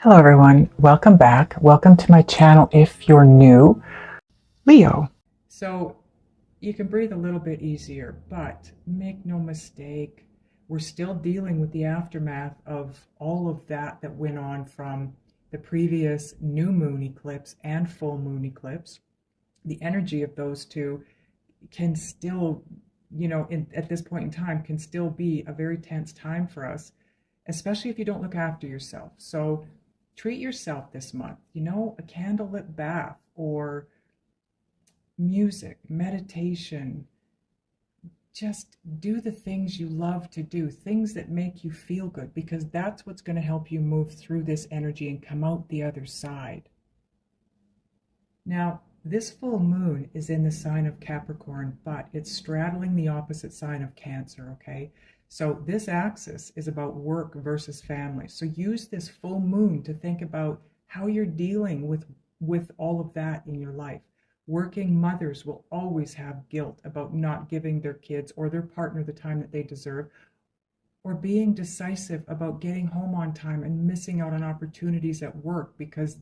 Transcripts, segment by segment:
Hello everyone, welcome back. Welcome to my channel if you're new, Leo. So you can breathe a little bit easier, but make no mistake, we're still dealing with the aftermath of all of that went on from the previous new moon eclipse and full moon eclipse. The energy of those two can still, at this point in time, can still be a very tense time for us, especially if you don't look after yourself. So treat yourself this month, a candlelit bath or music, meditation. Just do the things you love to do, things that make you feel good, because that's what's going to help you move through this energy and come out the other side. Now, this full moon is in the sign of Capricorn, but it's straddling the opposite sign of Cancer, okay? So this axis is about work versus family. So use this full moon to think about how you're dealing with all of that in your life. Working mothers will always have guilt about not giving their kids or their partner the time that they deserve, or being decisive about getting home on time and missing out on opportunities at work because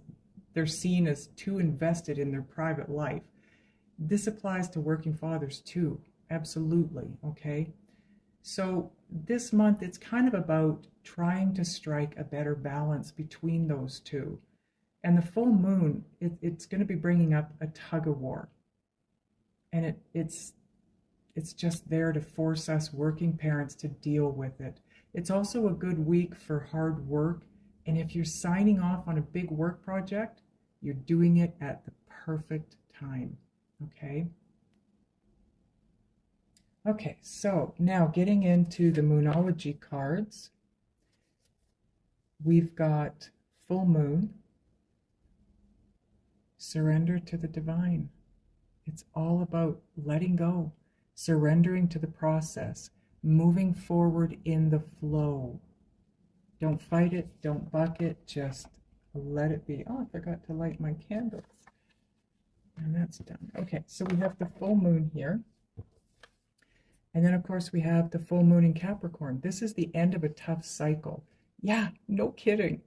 they're seen as too invested in their private life. This applies to working fathers too, absolutely, okay? So this month, it's kind of about trying to strike a better balance between those two. And the full moon, it's going to be bringing up a tug of war. And it's just there to force us working parents to deal with it. It's also a good week for hard work. And if you're signing off on a big work project, you're doing it at the perfect time, okay? Okay, so now getting into the Moonology cards, we've got full moon, surrender to the divine. It's all about letting go, surrendering to the process, moving forward in the flow. Don't fight it, don't buck it, just let it be. Oh, I forgot to light my candles. And that's done. Okay, so we have the full moon here. And then, of course, we have the full moon in Capricorn. This is the end of a tough cycle. Yeah, no kidding.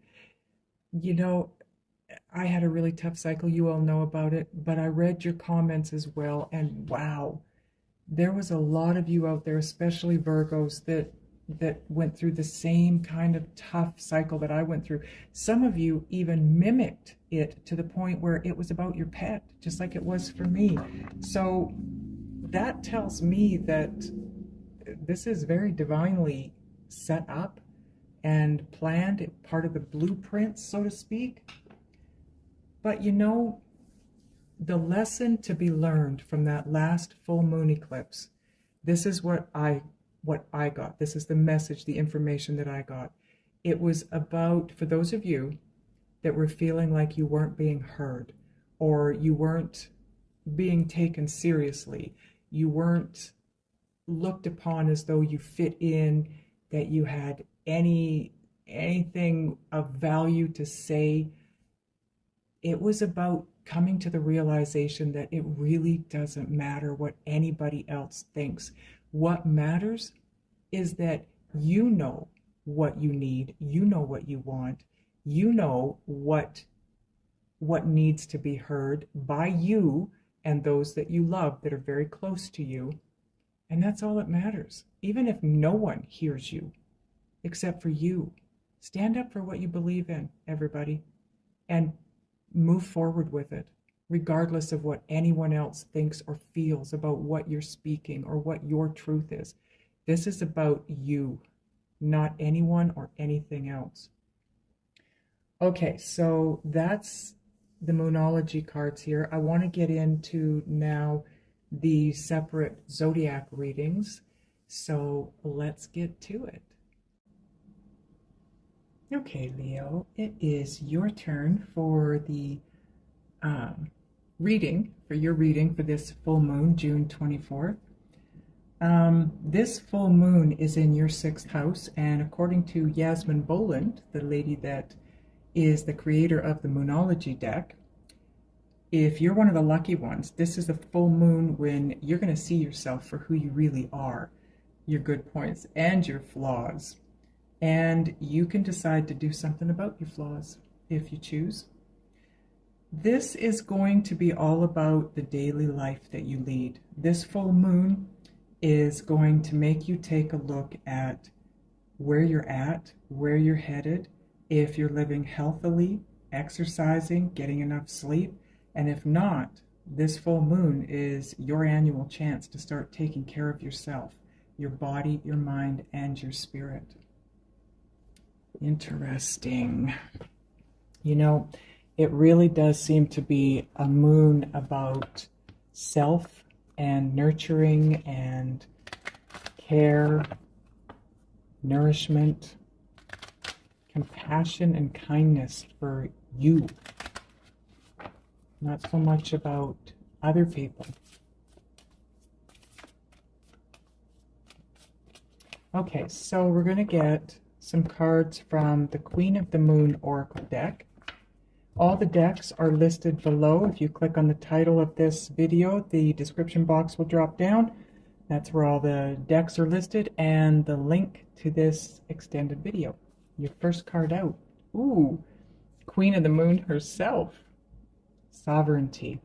I had a really tough cycle. You all know about it. But I read your comments as well. And wow, there was a lot of you out there, especially Virgos, that went through the same kind of tough cycle that I went through. Some of you even mimicked it to the point where it was about your pet, just like it was for me. So that tells me that this is very divinely set up and planned, part of the blueprint, so to speak. But the lesson to be learned from that last full moon eclipse, this is what I got. This is the message, the information that I got. It was about, for those of you that were feeling like you weren't being heard, or you weren't being taken seriously, you weren't looked upon as though you fit in, that you had anything of value to say. It was about coming to the realization that it really doesn't matter what anybody else thinks. What matters is that you know what you need, you know what you want, you know what needs to be heard by you and those that you love that are very close to you. And that's all that matters. Even if no one hears you except for you, stand up for what you believe in, everybody, and move forward with it, regardless of what anyone else thinks or feels about what you're speaking or what your truth is. This is about you, not anyone or anything else. Okay, so that's the Moonology cards here. I want to get into now the separate zodiac readings. So let's get to it. Okay, Leo, it is your turn for the reading for this full moon, June 24th. This full moon is in your 6th house, and according to Yasmin Boland, the lady that is the creator of the Moonology deck, if you're one of the lucky ones, this is the full moon when you're going to see yourself for who you really are, your good points and your flaws. And you can decide to do something about your flaws. if you choose. This is going to be all about the daily life that you lead. This full moon is going to make you take a look at where you're at, where you're headed, if you're living healthily, exercising, getting enough sleep, and if not, this full moon is your annual chance to start taking care of yourself, your body, your mind, and your spirit. Interesting. You know, it really does seem to be a moon about self and nurturing and care, nourishment, compassion and kindness for you. Not so much about other people. Okay, so we're going to get some cards from the Queen of the Moon Oracle deck. All the decks are listed below. If you click on the title of this video, the description box will drop down. That's where all the decks are listed and the link to this extended video. Your first card out. Ooh, Queen of the Moon herself. Sovereignty.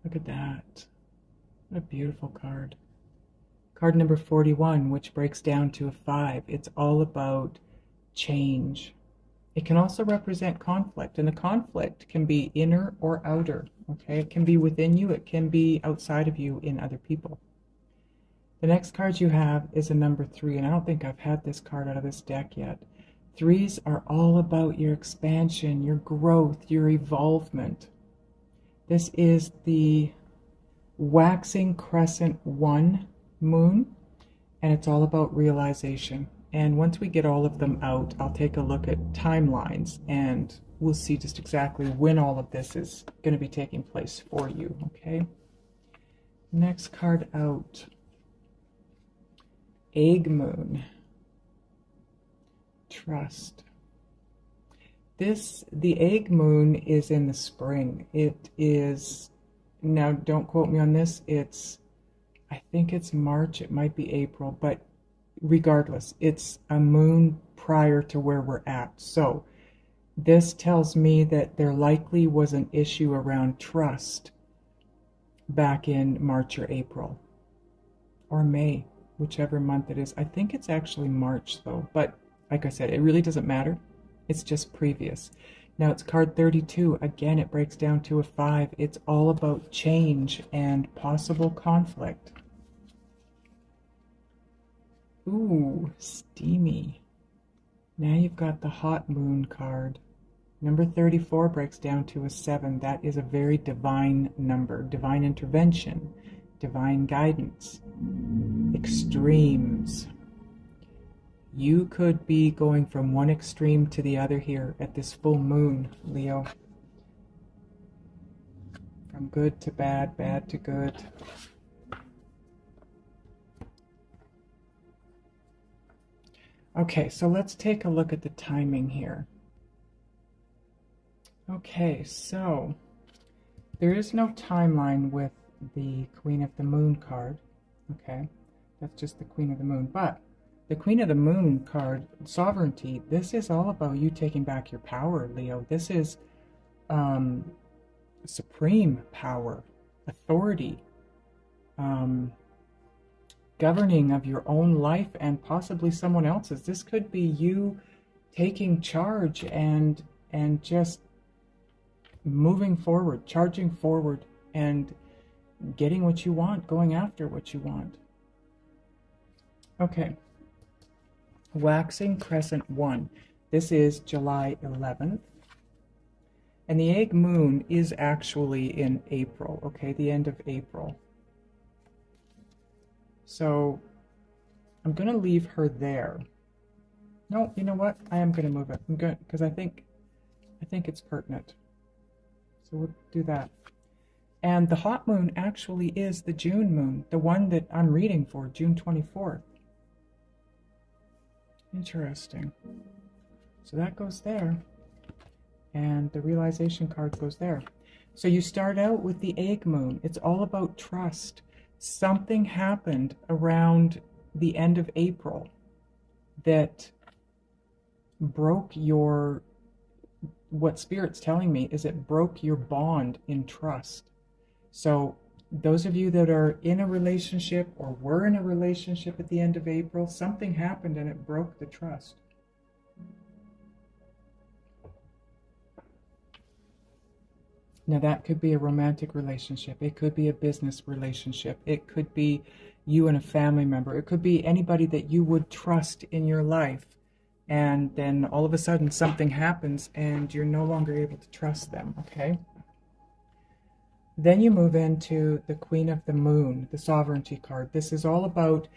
Look at that. What a beautiful card. Card number 41, which breaks down to a 5. It's all about change. It can also represent conflict, and the conflict can be inner or outer, okay? It can be within you, it can be outside of you in other people. The next card you have is a number 3, and I don't think I've had this card out of this deck yet. 3s are all about your expansion, your growth, your evolvement. This is the waxing crescent 1 moon, and it's all about realization. And once we get all of them out, I'll take a look at timelines and we'll see just exactly when all of this is going to be taking place for you, okay? Next card out. Egg Moon. Trust. The Egg Moon is in the spring. It is, now don't quote me on this, I think it's March, it might be April, but regardless, it's a moon prior to where we're at. So this tells me that there likely was an issue around trust back in March or April or May, whichever month it is. I think it's actually March though, but like I said, it really doesn't matter. It's just previous. Now it's card 32. Again, it breaks down to a 5. It's all about change and possible conflict. Ooh, steamy. Now you've got the hot moon card. Number 34 breaks down to a 7. That is a very divine number. Divine intervention, divine guidance, extremes. You could be going from one extreme to the other here at this full moon, Leo. From good to bad, bad to good. Okay, so let's take a look at the timing here. Okay, so there is no timeline with the Queen of the Moon card. Okay, that's just the Queen of the Moon. But the Queen of the Moon card, sovereignty, this is all about you taking back your power, Leo. This is supreme power, authority, governing of your own life and possibly someone else's. This could be you taking charge and just moving forward, charging forward and getting what you want, going after what you want. Okay. Waxing Crescent 1. This is July 11th. And the egg moon is actually in April, okay, the end of April. So I'm going to leave her there. No, you know what? I am going to move it. I'm going because I think it's pertinent. So we'll do that. And the hot moon actually is the June moon, the one that I'm reading for, June 24th. Interesting. So that goes there. And the realization card goes there. So you start out with the egg moon. It's all about trust. Something happened around the end of April that broke your what Spirit's telling me is it broke your bond in trust. So those of you that are in a relationship or were in a relationship at the end of April, something happened and it broke the trust. Now that could be a romantic relationship. It could be a business relationship. It could be you and a family member. It could be anybody that you would trust in your life. And then all of a sudden something happens and you're no longer able to trust them, okay? Then you move into the Queen of the Moon, the Sovereignty card. This is all about,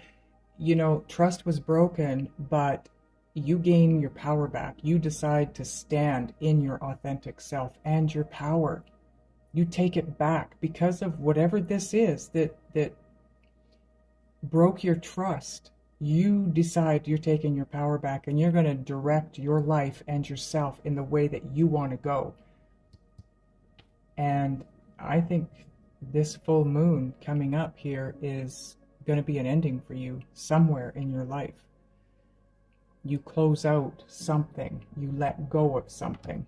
you know, trust was broken, but you gain your power back. You decide to stand in your authentic self and your power. You take it back because of whatever this is that broke your trust. You decide you're taking your power back and you're going to direct your life and yourself in the way that you want to go. And I think this full moon coming up here is going to be an ending for you somewhere in your life. You close out something, you let go of something,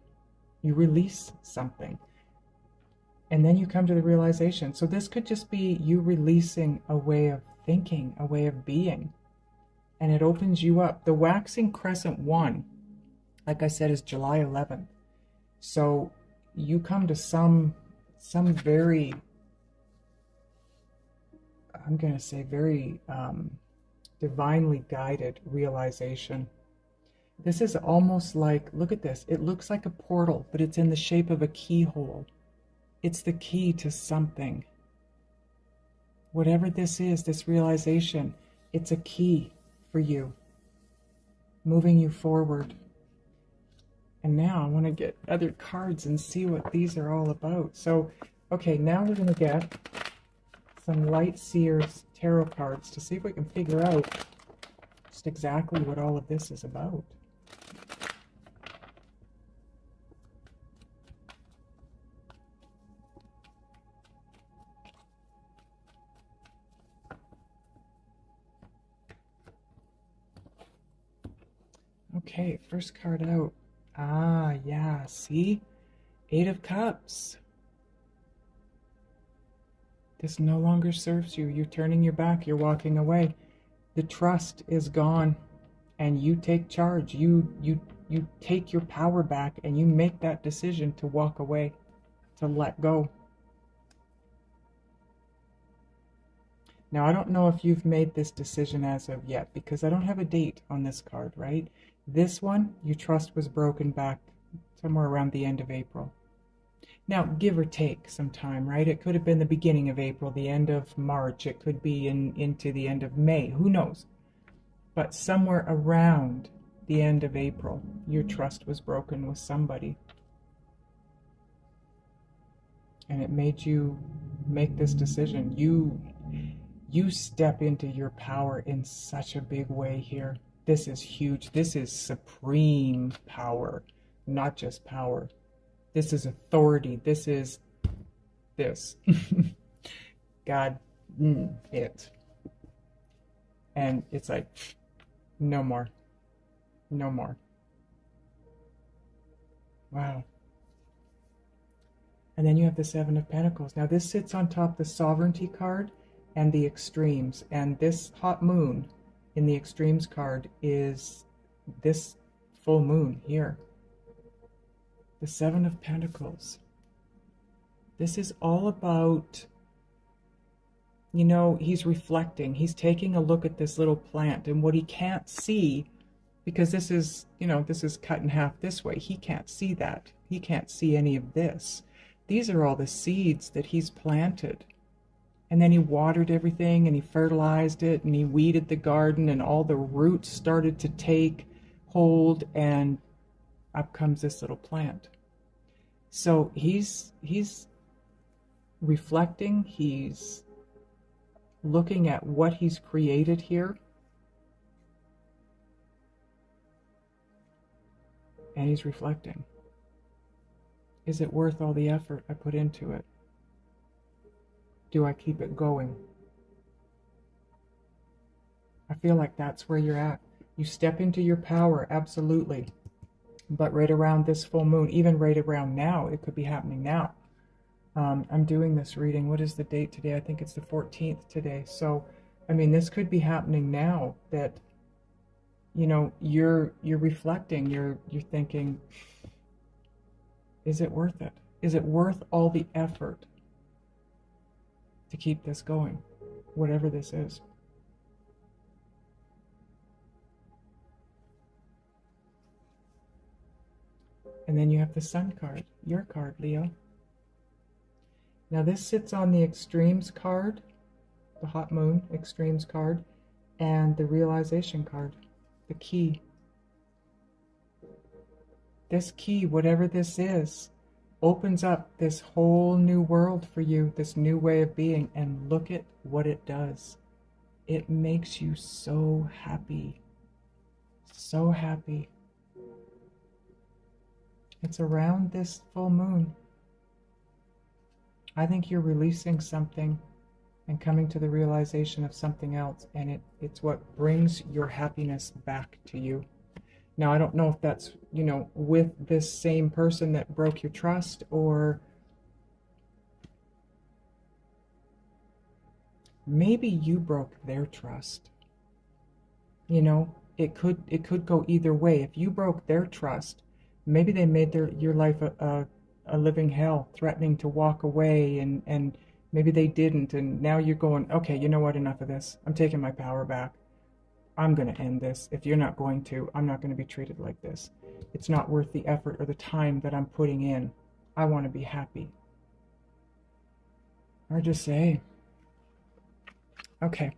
you release something, and then you come to the realization. So this could just be you releasing a way of thinking, a way of being, and it opens you up. The waxing crescent one, like I said, is July 11th. So you come to some very, I'm going to say very divinely guided realization. This is almost like, look at this, it looks like a portal, but it's in the shape of a keyhole. It's the key to something. Whatever this is, this realization, it's a key for you, moving you forward. And now I want to get other cards and see what these are all about. So, okay, now we're going to get some Light Seers tarot cards to see if we can figure out just exactly what all of this is about. Okay, first card out. Ah, yeah, see? Eight of Cups. This no longer serves you. You're turning your back. You're walking away. The trust is gone, and you take charge. You take your power back, and you make that decision to walk away, to let go. Now, I don't know if you've made this decision as of yet, because I don't have a date on this card, right? This one, your trust was broken back somewhere around the end of April. Now, give or take some time, right? It could have been the beginning of April, the end of March. It could be into the end of May. Who knows? But somewhere around the end of April, your trust was broken with somebody. And it made you make this decision. You step into your power in such a big way here. This is huge. This is supreme power, not just power. This is authority. This is this. God, it. And it's like, no more. No more. Wow. And then you have the Seven of Pentacles. Now this sits on top the Sovereignty card and the Extremes. And this hot moon in the Extremes card is this full moon here. The Seven of Pentacles. This is all about, you know, he's reflecting. He's taking a look at this little plant and what he can't see, because this is, you know, this is cut in half this way. He can't see that. He can't see any of this. These are all the seeds that he's planted. And then he watered everything and he fertilized it and he weeded the garden and all the roots started to take hold and up comes this little plant. So he's reflecting, he's looking at what he's created here. And he's reflecting. Is it worth all the effort I put into it? Do I keep it going? I feel like that's where you're at. You step into your power, absolutely. But right around this full moon, even right around now, it could be happening now. I'm doing this reading. What is the date today? I think it's the 14th today. So, I mean, this could be happening now, that, you know, you're reflecting, you're thinking, is it worth it? Is it worth all the effort to keep this going, whatever this is? And then you have the Sun card, your card, Leo. Now this sits on the Extremes card, the Hot Moon Extremes card, and the Realization card, the key. This key, whatever this is, opens up this whole new world for you, this new way of being, and look at what it does. It makes you so happy. So happy. It's around this full moon. I think you're releasing something and coming to the realization of something else, and it's what brings your happiness back to you. Now, I don't know if that's, you know, with this same person that broke your trust, or maybe you broke their trust. You know, it could go either way. If you broke their trust, maybe they made your life a living hell, threatening to walk away, and maybe they didn't, and now you're going, okay, you know what, enough of this. I'm taking my power back. I'm going to end this. If you're not going to, I'm not going to be treated like this. It's not worth the effort or the time that I'm putting in. I want to be happy. Or just say, okay,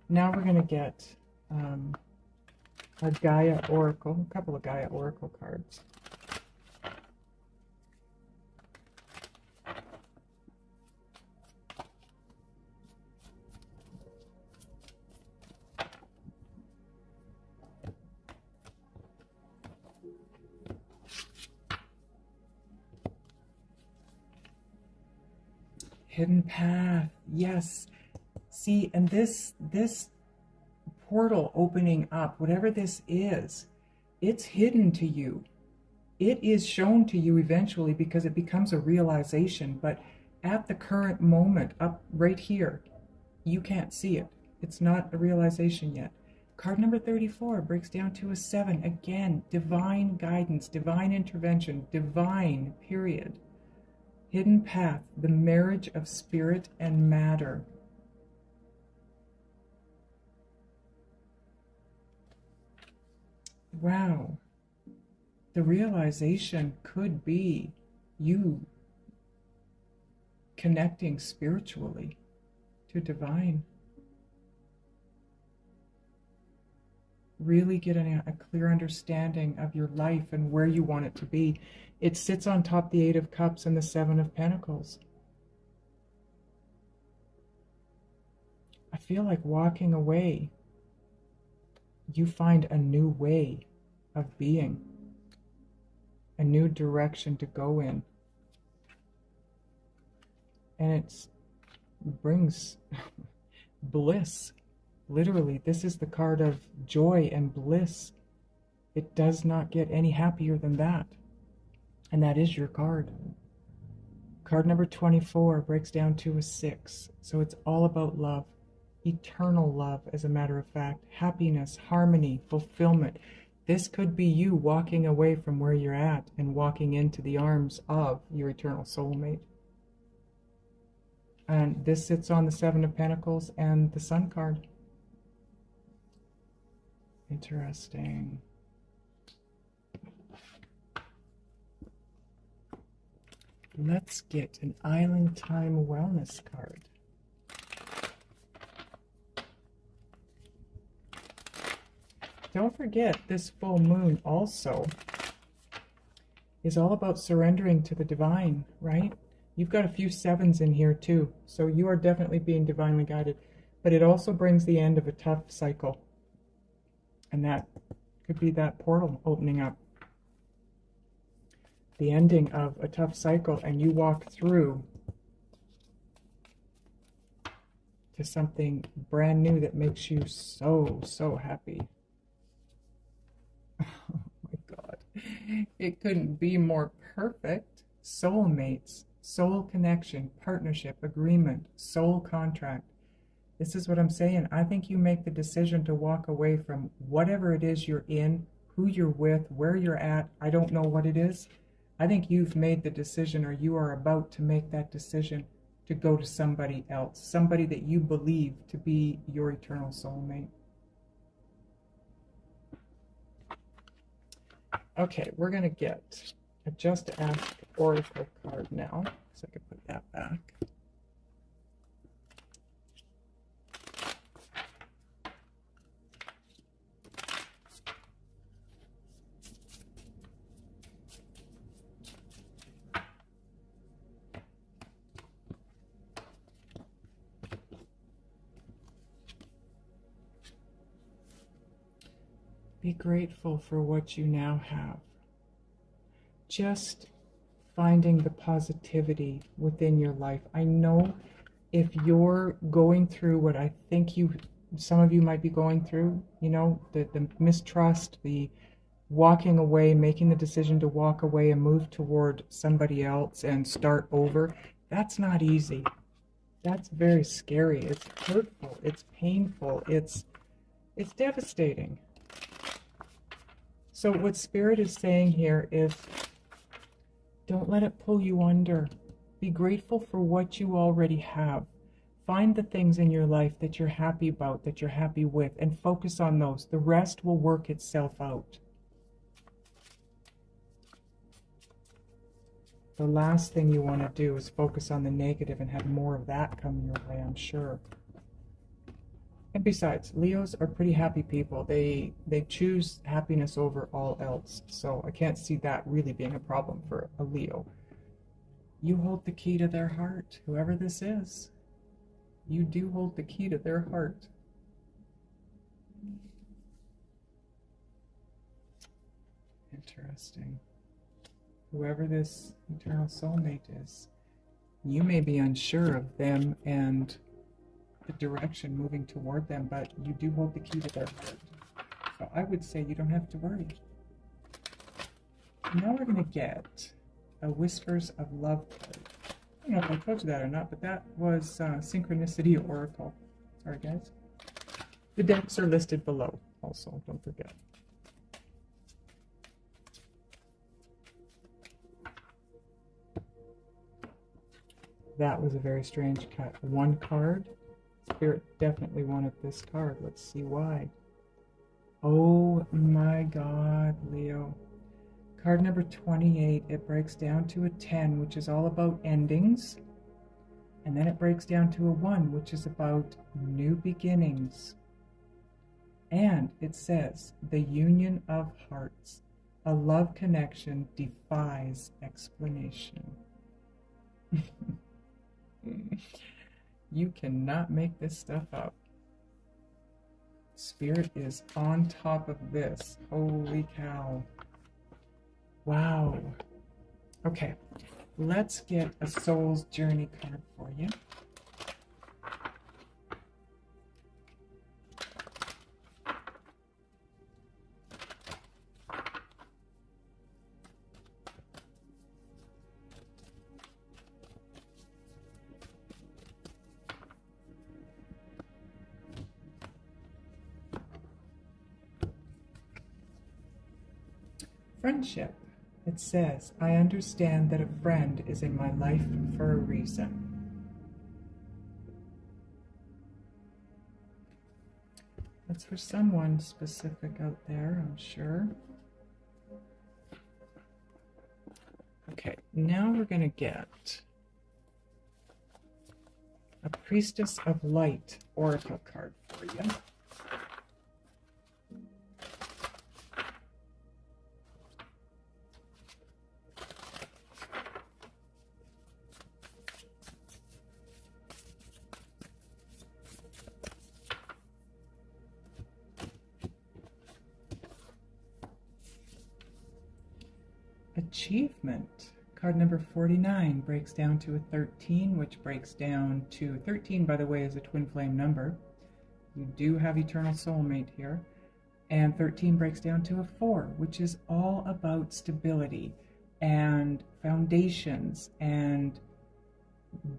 now we're going to get a Gaia Oracle, a couple of Gaia Oracle cards. Hidden path, yes. See, and this portal opening up, whatever this is, it's hidden to you. It is shown to you eventually because it becomes a realization, but at the current moment, up right here, you can't see it. It's not a realization yet. Card number 34 breaks down to a 7. Again, divine guidance, divine intervention, divine, period. Hidden path, the marriage of spirit and matter. Wow. The realization could be you connecting spiritually to divine. Really getting a clear understanding of your life and where you want it to be. It sits on top the 8 of Cups and the 7 of Pentacles. I feel like walking away, you find a new way of being, a new direction to go in. And it brings bliss. Literally, this is the card of joy and bliss. It does not get any happier than that. And that is your card. Card number 24 breaks down to a 6. So it's all about love. Eternal love, as a matter of fact. Happiness, harmony, fulfillment. This could be you walking away from where you're at and walking into the arms of your eternal soulmate. And this sits on the 7 of Pentacles and the Sun card. Interesting. Let's get an Island Time Wellness card. Don't forget, this full moon also is all about surrendering to the divine, right? You've got a few 7s in here too, so you are definitely being divinely guided. But it also brings the end of a tough cycle. And that could be that portal opening up. The ending of a tough cycle, and you walk through to something brand new that makes you so, so happy. Oh my God. It couldn't be more perfect. Soulmates, soul connection, partnership, agreement, soul contract. This is what I'm saying. I think you make the decision to walk away from whatever it is you're in, who you're with, where you're at. I don't know what it is. I think you've made the decision, or you are about to make that decision to go to somebody else, somebody that you believe to be your eternal soulmate. Okay, we're going to get a Just Ask Oracle card now, so I can put that back. Be grateful for what you now have. Just finding the positivity within your life. I know if you're going through what I think some of you might be going through, you know, the mistrust, the walking away, making the decision to walk away and move toward somebody else and start over, that's not easy. That's very scary. It's hurtful. It's painful. It's devastating. So what Spirit is saying here is, don't let it pull you under. Be grateful for what you already have. Find the things in your life that you're happy about, that you're happy with, and focus on those. The rest will work itself out. The last thing you want to do is focus on the negative and have more of that come your way, I'm sure. And besides, Leos are pretty happy people. They choose happiness over all else. So I can't see that really being a problem for a Leo. You hold the key to their heart, whoever this is. You do hold the key to their heart. Interesting. Whoever this eternal soulmate is, you may be unsure of them and the direction moving toward them, but you do hold the key to their heart. So I would say you don't have to worry. Now we're going to get a Whispers of Love card. I don't know if I told you that or not, but that was Synchronicity Oracle. Sorry, guys. The decks are listed below also, don't forget. That was a very strange cut. One card. Spirit definitely wanted this card. Let's see why. Oh my God, Leo. Card number 28, it breaks down to a 10, which is all about endings. And then it breaks down to a 1, which is about new beginnings. And it says, the union of hearts. A love connection defies explanation. You cannot make this stuff up. Spirit is on top of this. Holy cow. Wow. Okay, let's get a Soul's Journey card for you. Friendship. It says, I understand that a friend is in my life for a reason. That's for someone specific out there, I'm sure. Okay, now we're going to get a Priestess of Light Oracle card for you. Achievement. Card number 49 breaks down to a 13, which breaks down to 13, by the way, is a twin flame number. You do have eternal soulmate here. And 13 breaks down to a 4, which is all about stability and foundations and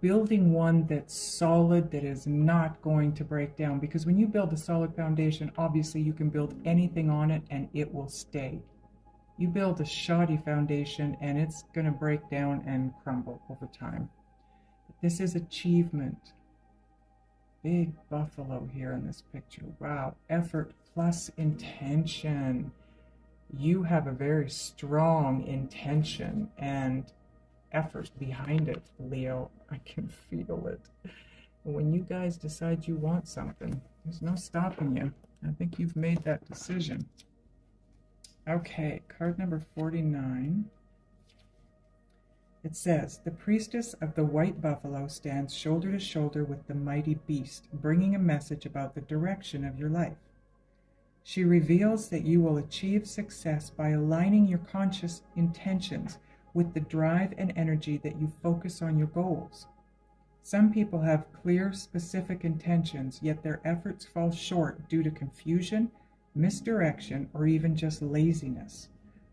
building one that's solid, that is not going to break down. Because when you build a solid foundation, obviously you can build anything on it and it will stay. You build a shoddy foundation and it's going to break down and crumble over time. But this is achievement. Big buffalo here in this picture. Wow. Effort plus intention. You have a very strong intention and effort behind it, Leo. I can feel it. When you guys decide you want something, there's no stopping you. I think you've made that decision. Okay, card number 49. It says, the priestess of the white buffalo stands shoulder to shoulder with the mighty beast, bringing a message about the direction of your life. She reveals that you will achieve success by aligning your conscious intentions with the drive and energy that you focus on your goals. Some people have clear, specific intentions, yet their efforts fall short due to confusion, misdirection, or even just laziness.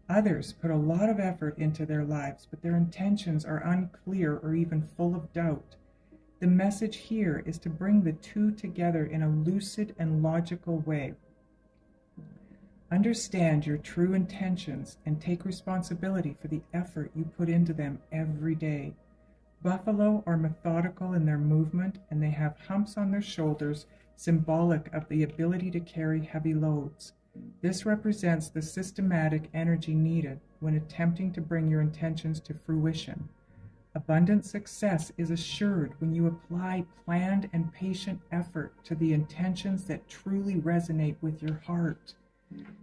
Others put a lot of effort into their lives, but their intentions are unclear or even full of doubt. The message here is to bring the two together in a lucid and logical way. Understand your true intentions and take responsibility for the effort you put into them every day. Buffalo are methodical in their movement, and they have humps on their shoulders, symbolic of the ability to carry heavy loads. This represents the systematic energy needed when attempting to bring your intentions to fruition. Abundant success is assured when you apply planned and patient effort to the intentions that truly resonate with your heart.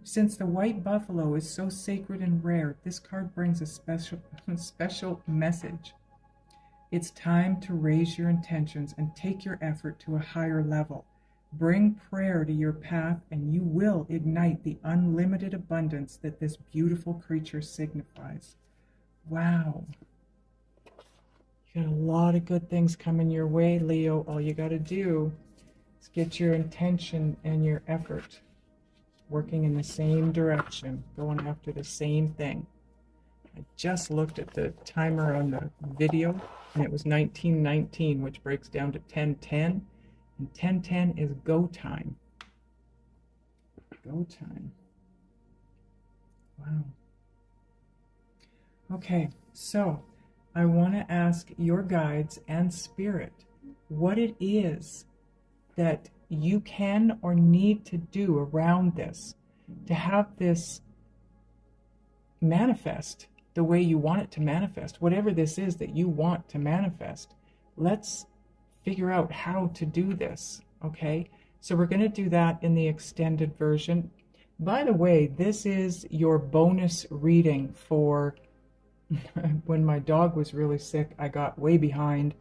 Since the white buffalo is so sacred and rare, this card brings a special message. It's time to raise your intentions and take your effort to a higher level. Bring prayer to your path and you will ignite the unlimited abundance that this beautiful creature signifies. Wow. You got a lot of good things coming your way, Leo. All you got to do is get your intention and your effort working in the same direction, going after the same thing. I just looked at the timer on the video, and it was 1919, which breaks down to 10:10, and 10:10 is go time. Go time. Wow. Okay, so I want to ask your guides and spirit what it is that you can or need to do around this to have this manifest the way you want it to manifest. Whatever this is that you want to manifest, let's figure out how to do this, okay? So we're going to do that in the extended version. By the way, this is your bonus reading for when my dog was really sick. I got way behind,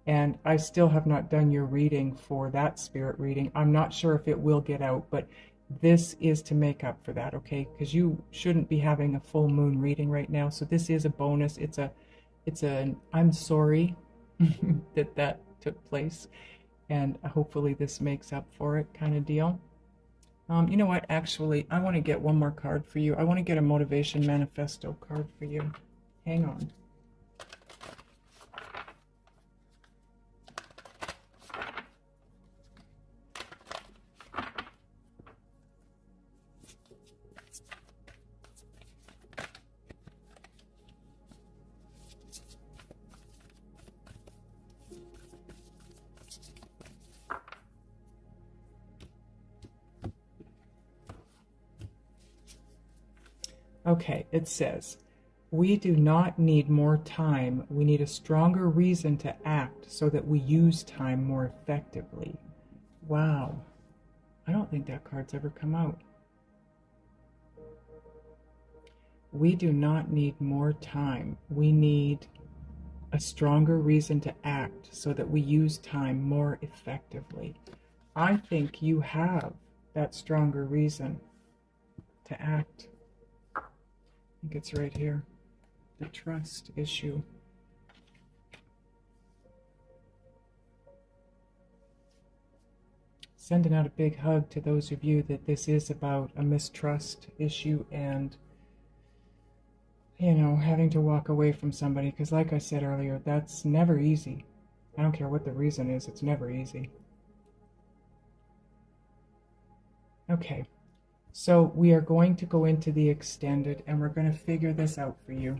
and I still have not done your reading for that spirit reading. I'm not sure if it will get out, but this is to make up for that, okay? Because you shouldn't be having a full moon reading right now. So this is a bonus. It's a I'm sorry that took place, and hopefully this makes up for it kind of deal. You know what? Actually, I want to get one more card for you. I want to get a motivation manifesto card for you. Hang on. Okay, it says, we do not need more time. We need a stronger reason to act so that we use time more effectively. Wow. I don't think that card's ever come out. We do not need more time. We need a stronger reason to act so that we use time more effectively. I think you have that stronger reason to act. I think it's right here. The trust issue. Sending out a big hug to those of you that this is about a mistrust issue and, having to walk away from somebody. Because, like I said earlier, that's never easy. I don't care what the reason is, it's never easy. Okay, so we are going to go into the extended and we're going to figure this out for you.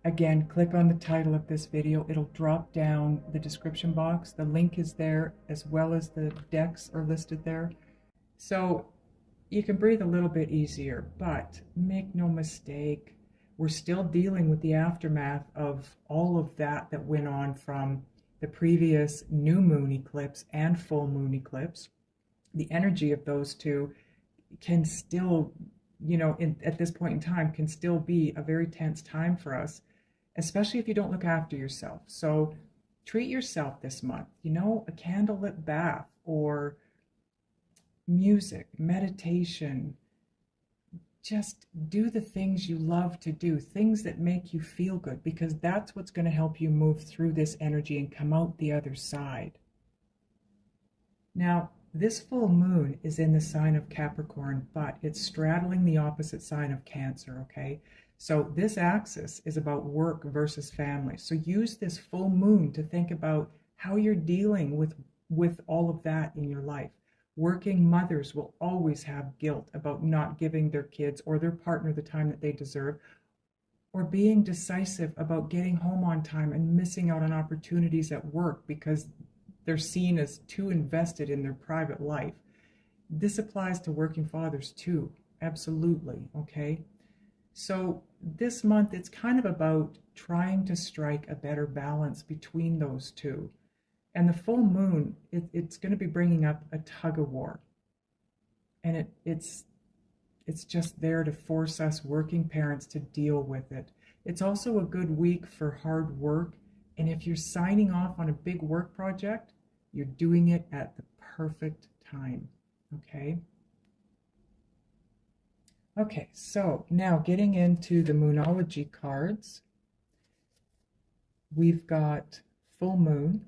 Again, click on the title of this video. It'll drop down the description box. The link is there, as well as the decks are listed there. So you can breathe a little bit easier, but make no mistake, we're still dealing with the aftermath of all of that went on from the previous new moon eclipse and full moon eclipse. The energy of those two can still, at this point in time, can still be a very tense time for us, especially if you don't look after yourself. So treat yourself this month, a candlelit bath or music, meditation. Just do the things you love to do, things that make you feel good, because that's what's going to help you move through this energy and come out the other side. Now, this full moon is in the sign of Capricorn, but it's straddling the opposite sign of Cancer, okay? So this axis is about work versus family. So use this full moon to think about how you're dealing with all of that in your life. Working mothers will always have guilt about not giving their kids or their partner the time that they deserve, or being decisive about getting home on time and missing out on opportunities at work because they're seen as too invested in their private life. This applies to working fathers too, absolutely, okay? So this month, it's kind of about trying to strike a better balance between those two. And the full moon, it's going to be bringing up a tug of war. And it's just there to force us working parents to deal with it. It's also a good week for hard work. And if you're signing off on a big work project, you're doing it at the perfect time, okay? Okay, so now getting into the Moonology cards, we've got full moon,